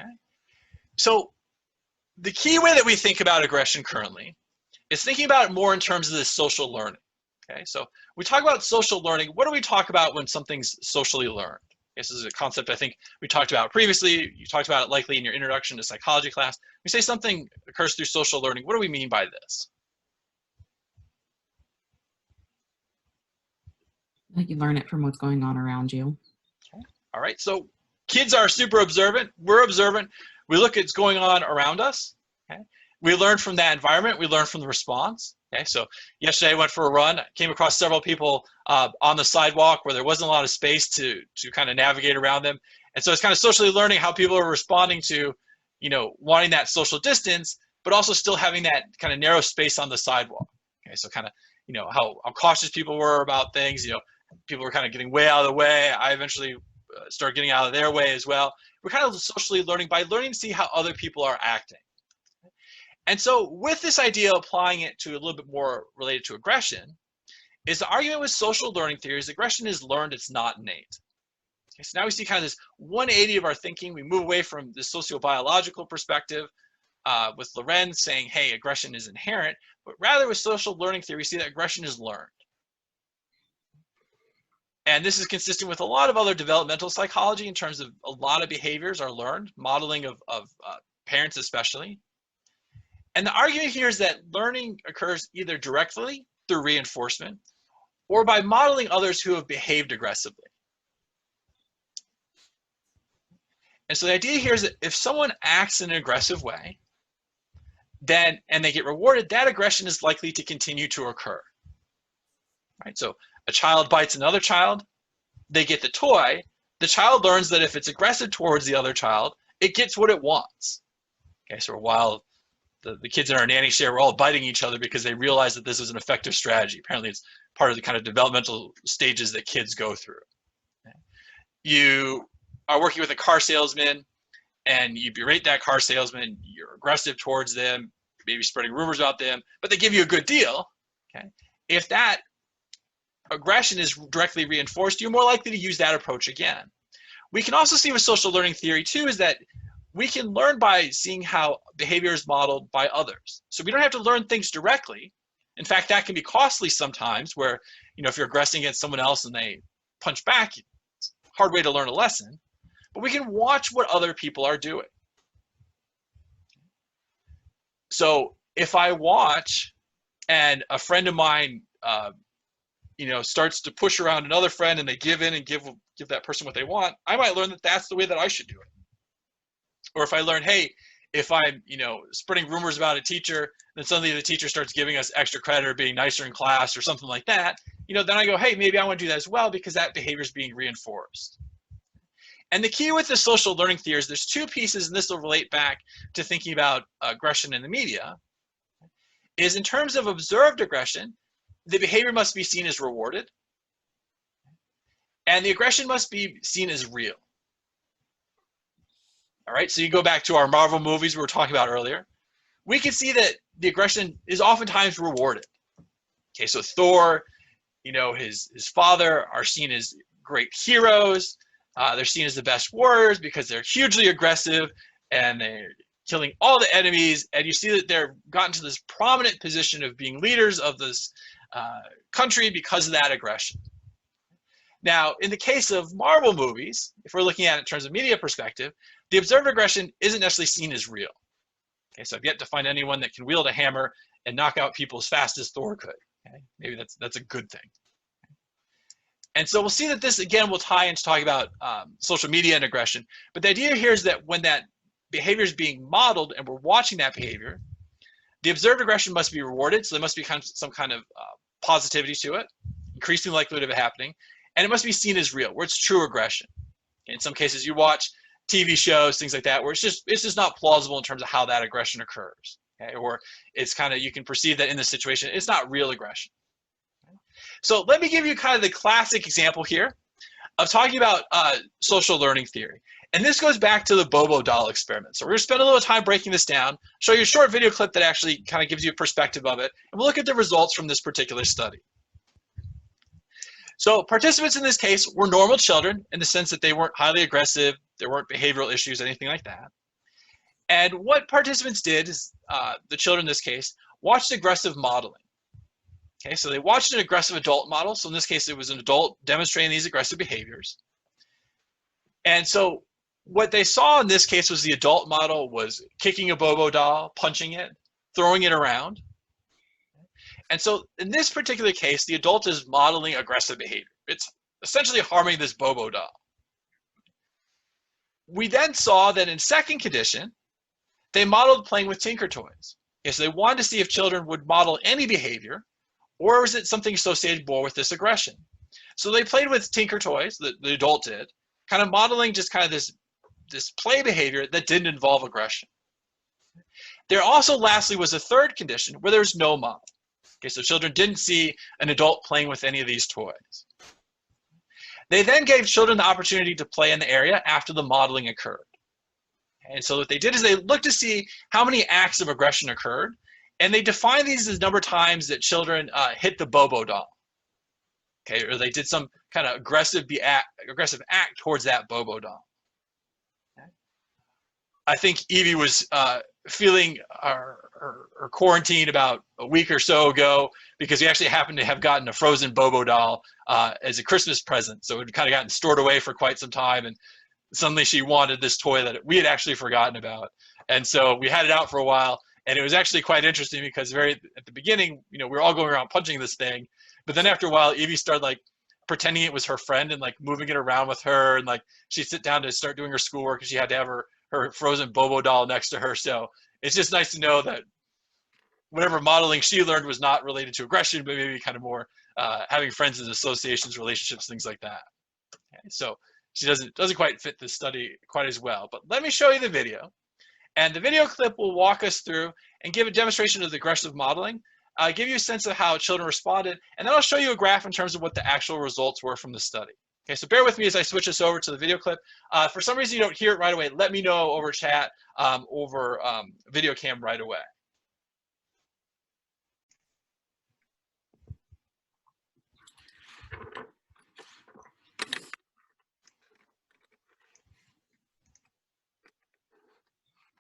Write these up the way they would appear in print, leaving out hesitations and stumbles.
Okay? So the key way that we think about aggression currently is thinking about it more in terms of this social learning. Okay, so we talk about social learning. What do we talk about when something's socially learned? This is a concept I think we talked about previously. You talked about it likely in your introduction to psychology class. We say something occurs through social learning. What do we mean by this? Like you learn it from what's going on around you. Okay. All right, so kids are super observant. We're observant. We look at what's going on around us. Okay? We learn from that environment. We learn from the response. Okay, so yesterday I went for a run. I came across several people on the sidewalk where there wasn't a lot of space to kind of navigate around them. And so it's kind of socially learning how people are responding to, wanting that social distance, but also still having that kind of narrow space on the sidewalk. Okay, so kind of, how cautious people were about things. People were kind of getting way out of the way. I eventually started getting out of their way as well. We're kind of socially learning by learning to see how other people are acting. And so with this idea, applying it to a little bit more related to aggression, is the argument with social learning theories, aggression is learned, it's not innate. Okay, so now we see kind of this 180 of our thinking. We move away from the sociobiological perspective with Lorenz saying, hey, aggression is inherent, but rather with social learning theory, we see that aggression is learned. And this is consistent with a lot of other developmental psychology in terms of a lot of behaviors are learned, modeling of parents especially. And the argument here is that learning occurs either directly through reinforcement or by modeling others who have behaved aggressively. And so the idea here is that if someone acts in an aggressive way, and they get rewarded, that aggression is likely to continue to occur. Right? So a child bites another child, they get the toy, the child learns that if it's aggressive towards the other child, it gets what it wants. Okay, so while the kids in our nanny share were all biting each other because they realized that this was an effective strategy. Apparently it's part of the kind of developmental stages that kids go through. Okay. You are working with a car salesman and you berate that car salesman, you're aggressive towards them, maybe spreading rumors about them, but they give you a good deal. Okay. If that aggression is directly reinforced, you're more likely to use that approach again. We can also see with social learning theory too is that we can learn by seeing how behavior is modeled by others. So we don't have to learn things directly. In fact, that can be costly sometimes where, if you're aggressing against someone else and they punch back, it's a hard way to learn a lesson. But we can watch what other people are doing. So if I watch and a friend of mine, starts to push around another friend and they give in and give that person what they want, I might learn that that's the way that I should do it. Or if I learn, hey, if I'm, spreading rumors about a teacher, then suddenly the teacher starts giving us extra credit or being nicer in class or something like that, then I go, hey, maybe I want to do that as well because that behavior is being reinforced. And the key with the social learning theory is there's two pieces, and this will relate back to thinking about aggression in the media, is in terms of observed aggression, the behavior must be seen as rewarded, and the aggression must be seen as real. All right, so you go back to our Marvel movies we were talking about earlier. We can see that the aggression is oftentimes rewarded. Okay, so Thor, his father are seen as great heroes. They're seen as the best warriors because they're hugely aggressive and they're killing all the enemies. And you see that they're gotten to this prominent position of being leaders of this country because of that aggression. Now, in the case of Marvel movies, if we're looking at it in terms of media perspective, the observed aggression isn't necessarily seen as real. Okay, so I've yet to find anyone that can wield a hammer and knock out people as fast as Thor could. Okay? Maybe that's a good thing. And so we'll see that this, again, will tie into talking about social media and aggression. But the idea here is that when that behavior is being modeled and we're watching that behavior, the observed aggression must be rewarded. So there must be some kind of positivity to it, increasing the likelihood of it happening. And it must be seen as real, where it's true aggression. In some cases, you watch TV shows, things like that, where it's just not plausible in terms of how that aggression occurs. Okay? Or it's kind of, you can perceive that in this situation, it's not real aggression. Okay? So let me give you kind of the classic example here of talking about social learning theory. And this goes back to the Bobo doll experiment. So we're going to spend a little time breaking this down, show you a short video clip that actually kind of gives you a perspective of it, and we'll look at the results from this particular study. So participants in this case were normal children in the sense that they weren't highly aggressive, there weren't behavioral issues, anything like that. And what participants did is, the children in this case, watched aggressive modeling. Okay, so they watched an aggressive adult model. So in this case, it was an adult demonstrating these aggressive behaviors. And so what they saw in this case was the adult model was kicking a Bobo doll, punching it, throwing it around. And so in this particular case, the adult is modeling aggressive behavior. It's essentially harming this Bobo doll. We then saw that in second condition, they modeled playing with Tinker Toys. Okay, so they wanted to see if children would model any behavior, or was it something associated more with this aggression? So they played with Tinker Toys, the adult did, kind of modeling just kind of this play behavior that didn't involve aggression. There also, lastly, was a third condition where there was no model. Okay, so children didn't see an adult playing with any of these toys. They then gave children the opportunity to play in the area after the modeling occurred. And so what they did is they looked to see how many acts of aggression occurred, and they defined these as the number of times that children hit the Bobo doll. Okay, or they did some kind of aggressive act towards that Bobo doll. Okay. I think Evie was feeling her quarantine about a week or so ago because we actually happened to have gotten a frozen Bobo doll as a Christmas present. So it had kind of gotten stored away for quite some time, and suddenly she wanted this toy that we had actually forgotten about. And so we had it out for a while, and it was actually quite interesting because at the beginning, we were all going around punching this thing, but then after a while, Evie started like pretending it was her friend and like moving it around with her, and like she'd sit down to start doing her schoolwork, and she had to have her frozen Bobo doll next to her. So it's just nice to know that whatever modeling she learned was not related to aggression, but maybe kind of more having friends and associations, relationships, things like that. Okay, so she doesn't quite fit the study quite as well. But let me show you the video. And the video clip will walk us through and give a demonstration of the aggressive modeling, give you a sense of how children responded, and then I'll show you a graph in terms of what the actual results were from the study. Okay, so bear with me as I switch this over to the video clip. For some reason you don't hear it right away, let me know over chat, over video cam right away.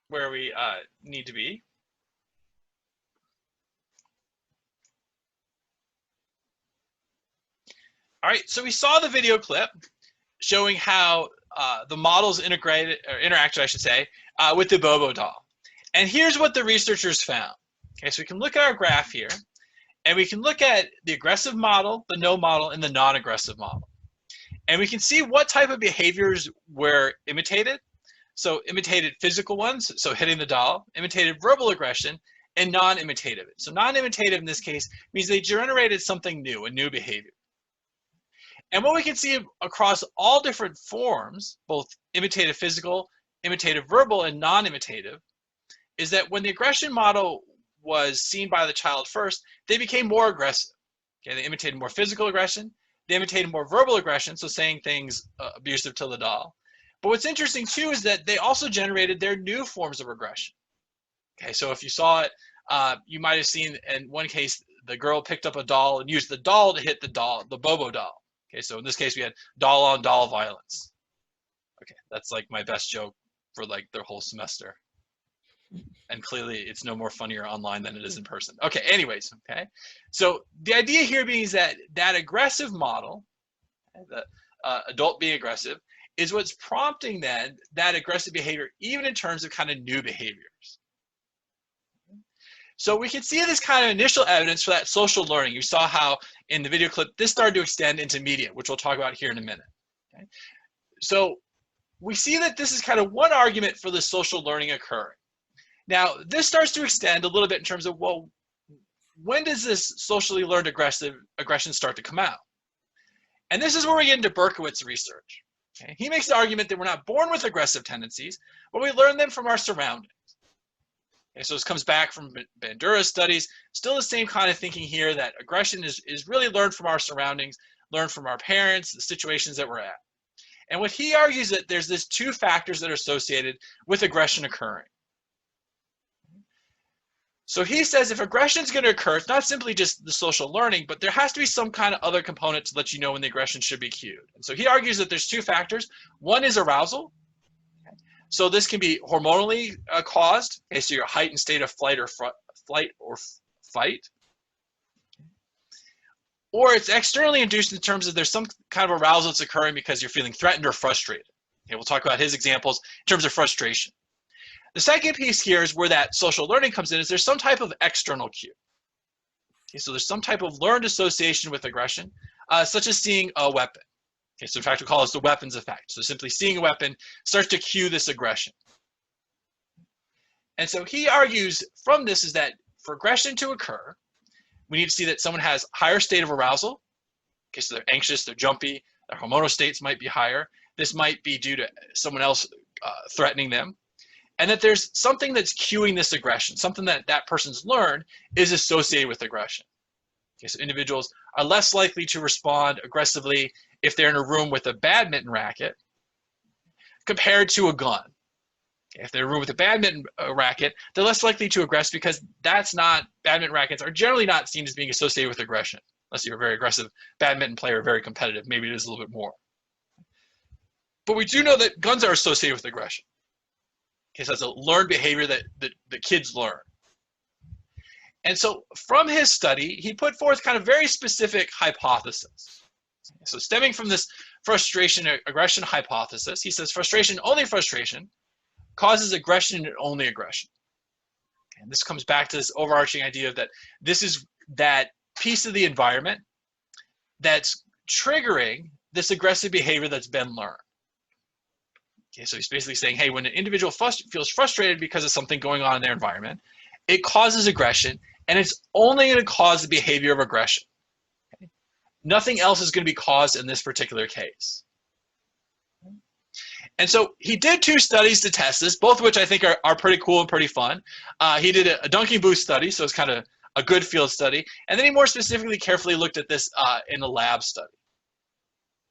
Where we need to be. All right, so we saw the video clip showing how the models interacted, I should say, with the Bobo doll. And here's what the researchers found. Okay, so we can look at our graph here, and we can look at the aggressive model, the no model, and the non-aggressive model. And we can see what type of behaviors were imitated. So imitated physical ones, so hitting the doll, imitated verbal aggression, and non-imitative. So non-imitative in this case means they generated something new, a new behavior. And what we can see across all different forms, both imitative physical, imitative verbal, and non-imitative, is that when the aggression model was seen by the child first, they became more aggressive. Okay, they imitated more physical aggression, they imitated more verbal aggression, so saying things abusive to the doll. But what's interesting too is that they also generated their new forms of aggression. Okay, so if you saw it, you might have seen in one case, the girl picked up a doll and used the doll to hit the Bobo doll. Okay, so in this case, we had doll on doll violence. Okay, that's like my best joke for like their whole semester. And clearly it's no more funnier online than it is in person. Okay, anyways, okay. So the idea here being is that aggressive model, the adult being aggressive, is what's prompting then that aggressive behavior, even in terms of kind of new behaviors. So we can see this kind of initial evidence for that social learning. You saw how in the video clip, this started to extend into media, which we'll talk about here in a minute. Okay? So we see that this is kind of one argument for the social learning occurring. Now, this starts to extend a little bit in terms of, well, when does this socially learned aggression start to come out? And this is where we get into Berkowitz's research. Okay? He makes the argument that we're not born with aggressive tendencies, but we learn them from our surroundings. Okay, so this comes back from Bandura's studies, still the same kind of thinking here that aggression is really learned from our surroundings, learned from our parents, the situations that we're at. And what he argues that there's these two factors that are associated with aggression occurring. So he says if aggression is going to occur, it's not simply just the social learning, but there has to be some kind of other component to let you know when the aggression should be cued. And so he argues that there's two factors. One is arousal. So this can be hormonally caused. Okay, so your heightened state of flight or fight. Or it's externally induced in terms of there's some kind of arousal that's occurring because you're feeling threatened or frustrated. Okay, we'll talk about his examples in terms of frustration. The second piece here is where that social learning comes in, is there's some type of external cue. Okay, so there's some type of learned association with aggression, such as seeing a weapon. Okay, so in fact, we call this the weapons effect. So simply seeing a weapon starts to cue this aggression. And so he argues from this is that for aggression to occur, we need to see that someone has higher state of arousal. Okay, so they're anxious, they're jumpy, their hormonal states might be higher. This might be due to someone else threatening them. And that there's something that's cueing this aggression, something that that person's learned is associated with aggression. Okay, so individuals are less likely to respond aggressively if they're in a room with a badminton racket compared to a gun. Okay, if they're in a room with a badminton racket, they're less likely to aggress because badminton rackets are generally not seen as being associated with aggression. Unless you're a very aggressive badminton player, very competitive, maybe it is a little bit more. But we do know that guns are associated with aggression. Okay, so that's a learned behavior that the kids learn. And so from his study, he put forth kind of very specific hypothesis. So stemming from this frustration aggression hypothesis, he says only frustration causes aggression and only aggression. And this comes back to this overarching idea of that this is that piece of the environment that's triggering this aggressive behavior that's been learned. Okay, so he's basically saying, hey, when an individual feels frustrated because of something going on in their environment, it causes aggression, and it's only going to cause the behavior of aggression. Okay? Nothing else is going to be caused in this particular case. And so he did 2 studies to test this, both of which I think are pretty cool and pretty fun. He did a dunking booth study, so it's kind of a good field study, and then he more specifically carefully looked at this in a lab study.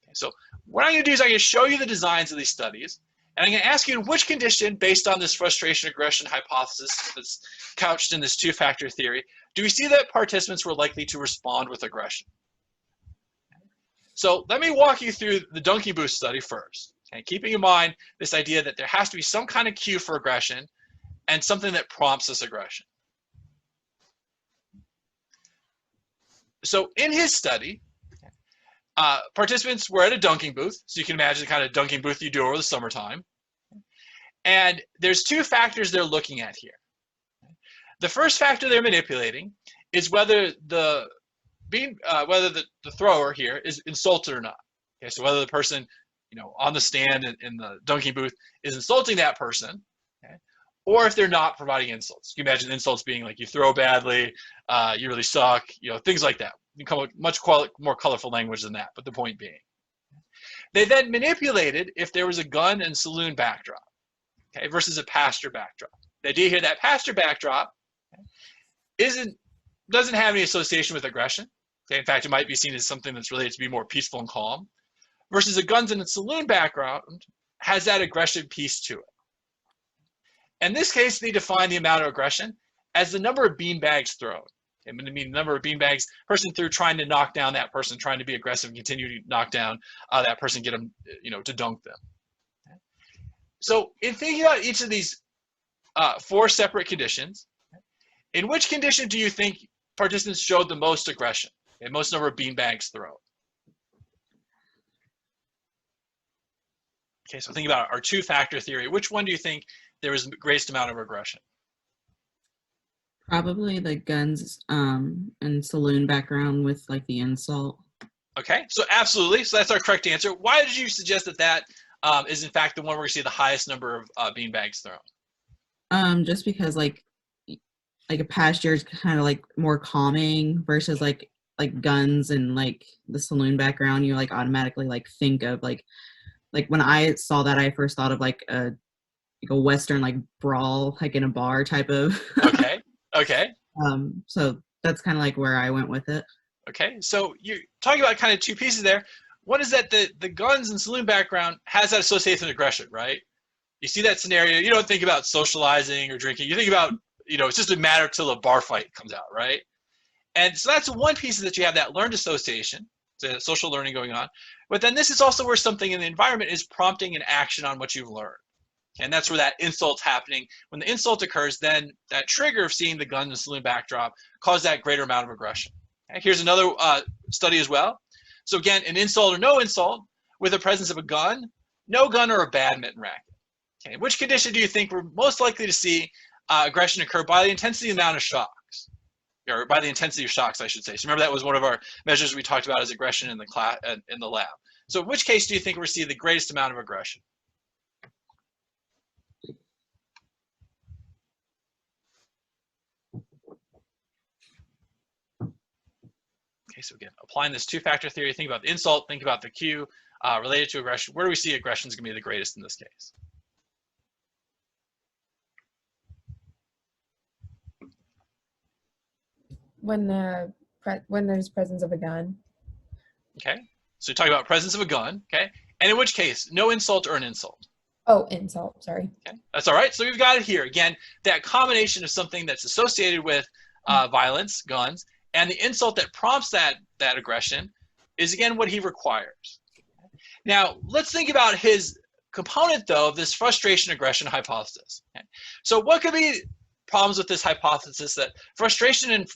Okay, so what I'm going to do is I'm going to show you the designs of these studies, and I'm going to ask you in which condition, based on this frustration aggression hypothesis that's couched in this 2-factor theory, do we see that participants were likely to respond with aggression? So let me walk you through the dunking booth study first, okay, keeping in mind this idea that there has to be some kind of cue for aggression and something that prompts this aggression. So in his study, participants were at a dunking booth, so you can imagine the kind of dunking booth you do over the summertime. And there's 2 factors they're looking at here. The first factor they're manipulating is whether the thrower here is insulted or not. Okay, so whether the person, on the stand in the dunking booth is insulting that person, okay, or if they're not providing insults. You can imagine insults being like you throw badly, you really suck, things like that. You come with much more colorful language than that, but the point being. They then manipulated if there was a gun and saloon backdrop, okay, versus a pasture backdrop. The idea here that pasture backdrop doesn't have any association with aggression. Okay, in fact, it might be seen as something that's related to be more peaceful and calm, versus a guns and a saloon background has that aggression piece to it. In this case, they define the amount of aggression as the number of beanbags thrown. I mean, the number of beanbags person threw trying to knock down that person, trying to be aggressive and continue to knock down that person, get them, to dunk them. Okay. So in thinking about each of these 4 separate conditions, in which condition do you think participants showed the most aggression and most number of beanbags thrown? Okay, so think about our 2-factor theory. Which one do you think there was the greatest amount of aggression? Probably the guns and saloon background with like the insult. Okay, so absolutely. So that's our correct answer. Why did you suggest that is in fact the one where we see the highest number of beanbags thrown? Just because like a pasture is kind of like more calming versus like guns and like the saloon background. You like automatically like think of like when I saw that, I first thought of like a Western like brawl like in a bar type of. Okay. So that's kind of like where I went with it. Okay, so you're talking about kind of 2 pieces there. One is that the guns and saloon background has that association with aggression, right? You see that scenario, you don't think about socializing or drinking. You think about, it's just a matter till a bar fight comes out, right? And so that's one piece that you have that learned association, the social learning going on. But then this is also where something in the environment is prompting an action on what you've learned. And that's where that insult's happening. When the insult occurs, then that trigger of seeing the gun in the saloon backdrop caused that greater amount of aggression. Okay, here's another study as well. So again, an insult or no insult with the presence of a gun, no gun, or a badminton racket. Okay, which condition do you think we're most likely to see aggression occur by the intensity amount of shocks? Or by the intensity of shocks, I should say. So remember that was one of our measures we talked about as aggression in the class in the lab. So in which case do you think we're seeing the greatest amount of aggression? Okay, so again, applying this two-factor theory, think about the insult, think about the cue related to aggression. Where do we see aggression is going to be the greatest in this case? When there's presence of a gun. Okay, so you're talking about presence of a gun, okay? And in which case, no insult or an insult? Oh, insult, sorry. Okay, that's all right. So we've got it here. Again, that combination of something that's associated with violence, guns, and the insult that prompts that aggression is, again, what he requires. Now, let's think about his component, though, of this frustration-aggression hypothesis. Okay? So what could be problems with this hypothesis that frustration and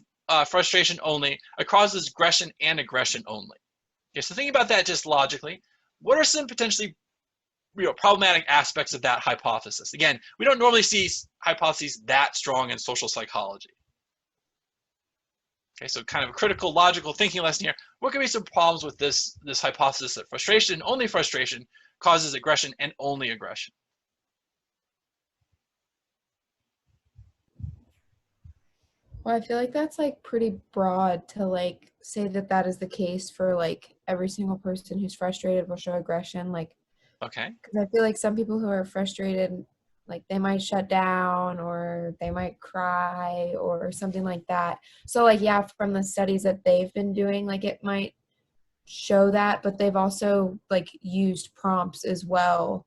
frustration only causes aggression and aggression only? Okay, so think about that just logically. What are some potentially problematic aspects of that hypothesis? Again, we don't normally see hypotheses that strong in social psychology. Okay, so kind of a critical, logical thinking lesson here. What could be some problems with this hypothesis that frustration, only frustration, causes aggression and only aggression? Well, I feel like that's like pretty broad to like say that that is the case for like every single person who's frustrated will show aggression. Like, okay, because I feel like some people who are frustrated, like they might shut down or they might cry or something like that. So like, yeah, from the studies that they've been doing, like it might show that, but they've also like used prompts as well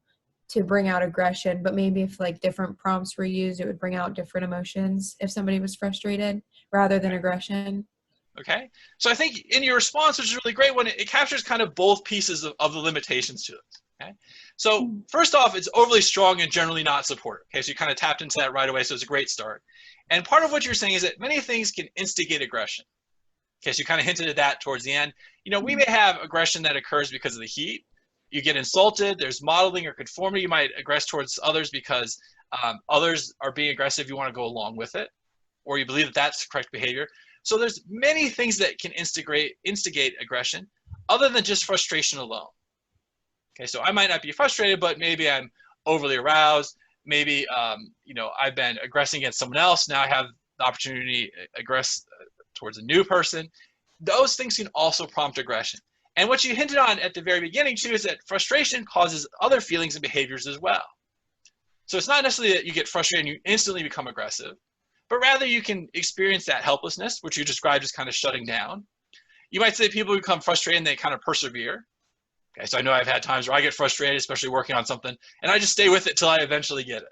to bring out aggression. But maybe if like different prompts were used, it would bring out different emotions if somebody was frustrated rather than aggression. okay. So I think in your response, which is a really great one, it captures kind of both pieces of the limitations to it. Okay, so first off, it's overly strong and generally not supportive. Okay, so you kind of tapped into that right away, so it's a great start. And part of what you're saying is that many things can instigate aggression. Okay, so you kind of hinted at that towards the end. You know, we may have aggression that occurs because of the heat. You get insulted, there's modeling or conformity. You might aggress towards others because others are being aggressive, you want to go along with it, or you believe that that's correct behavior. So there's many things that can instigate aggression other than just frustration alone. Okay, so I might not be frustrated, but maybe I'm overly aroused. Maybe, you know, I've been aggressing against someone else. Now I have the opportunity to aggress towards a new person. Those things can also prompt aggression. And what you hinted on at the very beginning, too, is that frustration causes other feelings and behaviors as well. So it's not necessarily that you get frustrated and you instantly become aggressive, but rather you can experience that helplessness, which you described as kind of shutting down. You might say people become frustrated and they kind of persevere. Okay, so I know I've had times where I get frustrated, especially working on something, and I just stay with it till I eventually get it.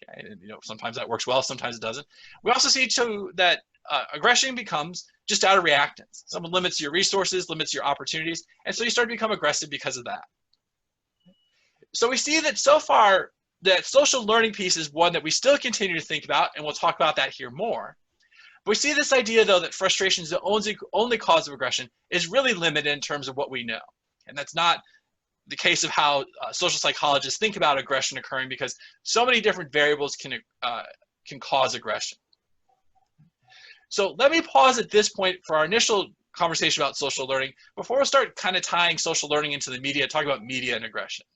Okay, and you know, sometimes that works well, sometimes it doesn't. We also see too that aggression becomes just out of reactance. Someone limits your resources, limits your opportunities, and so you start to become aggressive because of that. So we see that so far that social learning piece is one that we still continue to think about, and we'll talk about that here more. But we see this idea, though, that frustration is the only cause of aggression is really limited in terms of what we know. And that's not the case of how social psychologists think about aggression occurring, because so many different variables can cause aggression. So let me pause at this point for our initial conversation about social learning before we start kind of tying social learning into the media, talking about media and aggression.